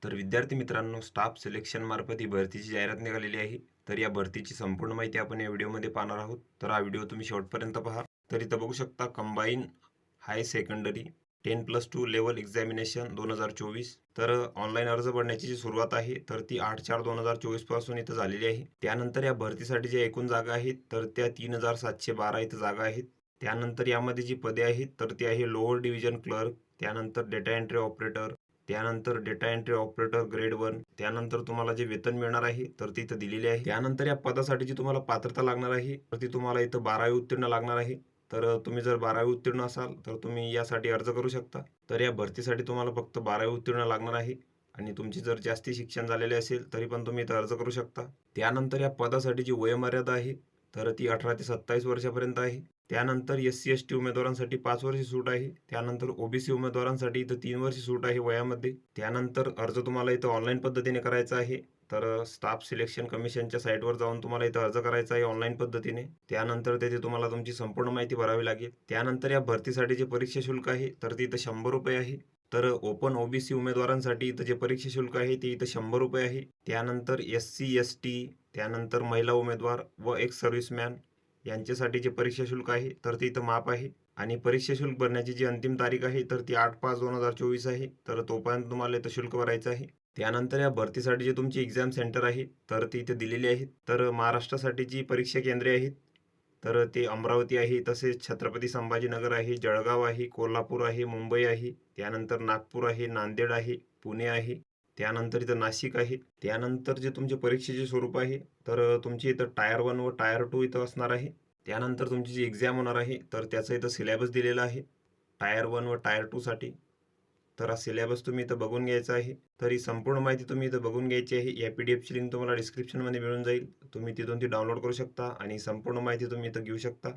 तर विद्यार्थी मित्रांनो, स्टाफ सिलेक्शन मार्फत ही भरतीची जाहिरात निघालेली आहे. तर या भरतीची संपूर्ण माहिती आपण या व्हिडिओमध्ये पाहणार आहोत. तर हा व्हिडिओ तुम्ही शेवटपर्यंत पहा. तर इथं बघू शकता कंबाईन हाय सेकंडरी 10+2 लेवल एक्झामिनेशन 2024. तर ऑनलाईन अर्ज भरण्याची जी सुरुवात आहे तर ती 8/4/2024 पासून इथं झालेली आहे. त्यानंतर या भरतीसाठी ज्या एकूण जागा आहेत तर त्या 3,712 इथं जागा आहेत. त्यानंतर यामध्ये जी पदे आहेत तर ती आहे लोअर डिव्हिजन क्लर्क, त्यानंतर डेटा एंट्री ऑपरेटर, त्यानंतर डेटा एंट्री ऑपरेटर ग्रेड 1, त्यानंतर तुम्हाला जे वेतन मिळणार आहे तर ते इथं दिलेले आहे. त्यानंतर या पदासाठी जी तुम्हाला पात्रता लागणार आहे तर ती तुम्हाला इथं 12वी उत्तीर्ण लागणार आहे. तर तुम्ही जर 12वी उत्तीर्ण असाल तर तुम्ही यासाठी अर्ज करू शकता. तर या भरतीसाठी तुम्हाला फक्त 12वी उत्तीर्ण लागणार आहे आणि तुमची जर जास्ती शिक्षण झालेले असेल तरी पण तुम्ही इथं अर्ज करू शकता. त्यानंतर या पदासाठी जी वयोमर्यादा आहे तर ती 18 ते 27 वर्षापर्यंत आहे. त्यानंतर SC/ST उमेदवारांसाठी 5 वर्ष सूट आहे. त्यानंतर OBC उमेदवारांसाठी इथं 3 वर्ष सूट आहे वयामध्ये. त्यानंतर अर्ज तुम्हाला इथं ऑनलाईन पद्धतीने करायचा आहे. तर स्टाफ सिलेक्शन कमिशनच्या साईटवर जाऊन तुम्हाला इथं अर्ज करायचा आहे ऑनलाईन पद्धतीने. त्यानंतर तेथे तुम्हाला तुमची संपूर्ण माहिती भरावी लागेल. त्यानंतर या भरतीसाठी जे परीक्षा शुल्क आहे तर ते इथं ₹100 आहे. तर ओपन OBC उमेदवारांसाठी इथं जे परीक्षा शुल्क आहे ते इथं ₹100 आहे. त्यानंतर SC/ST, त्यानंतर महिला उमेदवार व एक्स सर्व्हिसमॅन यांच्यासाठी जे परीक्षा शुल्क आहे तर ते इथं माफ आहे. आणि परीक्षा शुल्क भरण्याची जी अंतिम तारीख आहे तर ती 8/5/2024 आहे. तर तोपर्यंत तुम्हाला इथं शुल्क भरायचं आहे. त्यानंतर या भरतीसाठी जे तुमची एक्झाम सेंटर आहे तर ती इथे दिलेली आहेत. तर महाराष्ट्रासाठी जी परीक्षा केंद्रे आहेत तर ते अमरावती आहे, तसेच छत्रपती संभाजीनगर आहे, जळगाव आहे, कोल्हापूर आहे, मुंबई आहे, त्यानंतर नागपूर आहे, नांदेड आहे, पुणे आहे, त्यानंतर इथं नाशिक आहे. त्यानंतर जे तुमचे परीक्षेचे स्वरूप आहे तर तुमची इथं टायर 1 व टायर 2 इथं असणार आहे. त्यानंतर तुमची जी एक्झाम होणार आहे तर त्याचं इथं सिलेबस दिलेला आहे टायर 1 व टायर 2 साठी. तर हा सिलेबस तुम्ही इथं बघून घ्यायचा आहे. तर ही संपूर्ण माहिती तुम्ही इथं बघून घ्यायची आहे. या PDFची लिंक तुम्हाला डिस्क्रिप्शनमध्ये मिळून जाईल. तुम्ही तिथून ती डाउनलोड करू शकता आणि संपूर्ण माहिती तुम्ही इथं घेऊ शकता.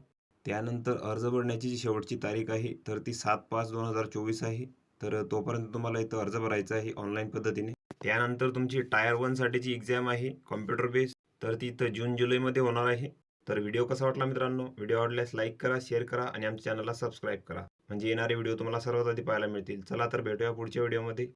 त्यानंतर अर्ज भरण्याची जी शेवटची तारीख आहे तर ती 7/5/2024 आहे. तर तोपर्यंत तुम्हाला इथं अर्ज भरायचा आहे ऑनलाईन पद्धतीने. त्यानंतर तुमची टायर 1 साठीची एक्झाम आहे कॉम्प्युटर बेस्ड, तर ती इथं जून-जुलैमध्ये होणार आहे. तर व्हिडिओ कसा वाटला मित्रांनो? व्हिडिओ आवडल्यास लाईक करा, शेअर करा आणि आमच्या चॅनलला सबस्क्राईब करा. म्हणजे येणारे व्हिडिओ तुम्हाला सर्वात आधी पाहायला मिळतील. चला तर भेटूया पुढच्या व्हिडिओमध्ये.